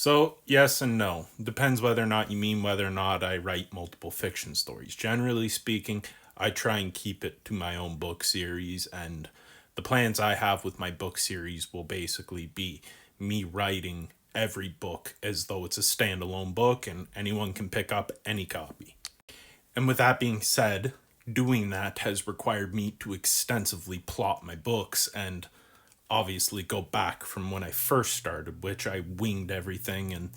So, yes and no. Depends whether or not you mean whether or not I write multiple fiction stories. Generally speaking, I try and keep it to my own book series, and the plans I have with my book series will basically be me writing every book as though it's a standalone book and anyone can pick up any copy. And with that being said, doing that has required me to extensively plot my books and obviously go back from when I first started, which I winged everything, and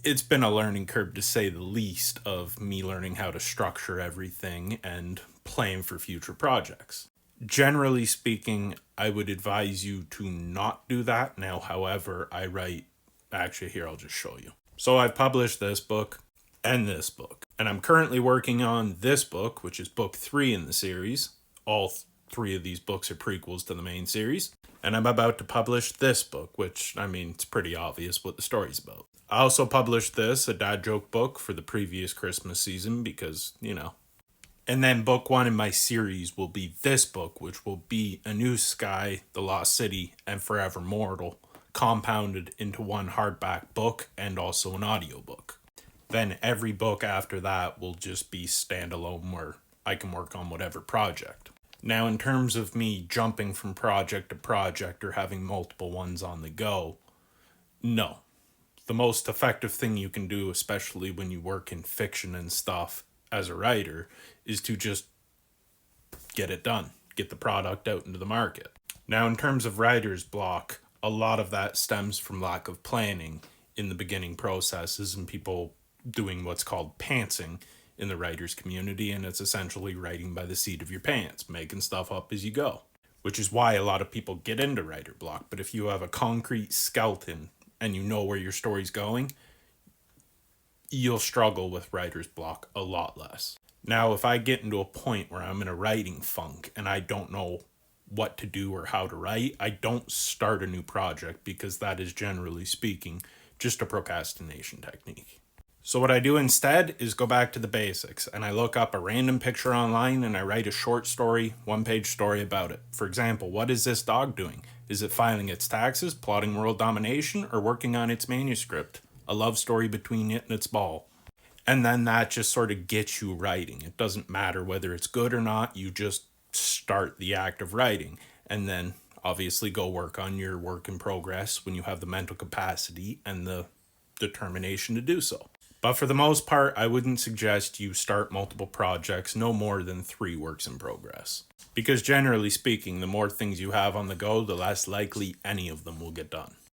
it's been a learning curve to say the least of me learning how to structure everything and plan for future projects. Generally speaking, I would advise you to not do that. Now, however, I write, actually, here, I'll just show you. So I've published this book and this book, and I'm currently working on this book, which is book 3 in the series. All 3 of these books are prequels to the main series. And I'm about to publish this book, which, I mean, it's pretty obvious what the story's about. I also published this, a dad joke book, for the previous Christmas season because, And then book 1 in my series will be this book, which will be A New Sky, The Lost City, and Forever Mortal, compounded into one hardback book and also an audiobook. Then every book after that will just be standalone where I can work on whatever project. Now, in terms of me jumping from project to project or having multiple ones on the go, no. The most effective thing you can do, especially when you work in fiction and stuff as a writer, is to just get it done, get the product out into the market. Now, in terms of writer's block, a lot of that stems from lack of planning in the beginning processes and people doing what's called pantsing in the writer's community, and it's essentially writing by the seat of your pants, making stuff up as you go, which is why a lot of people get into writer block. But if you have a concrete skeleton and you know where your story's going, you'll struggle with writer's block a lot less. Now, if I get into a point where I'm in a writing funk and I don't know what to do or how to write, I don't start a new project because that is, generally speaking, just a procrastination technique. So what I do instead is go back to the basics and I look up a random picture online and I write a short story, 1-page story about it. For example, what is this dog doing? Is it filing its taxes, plotting world domination, or working on its manuscript? A love story between it and its ball. And then that just sort of gets you writing. It doesn't matter whether it's good or not, you just start the act of writing. And then obviously go work on your work in progress when you have the mental capacity and the determination to do so. But for the most part, I wouldn't suggest you start multiple projects, no more than 3 works in progress. Because generally speaking, the more things you have on the go, the less likely any of them will get done.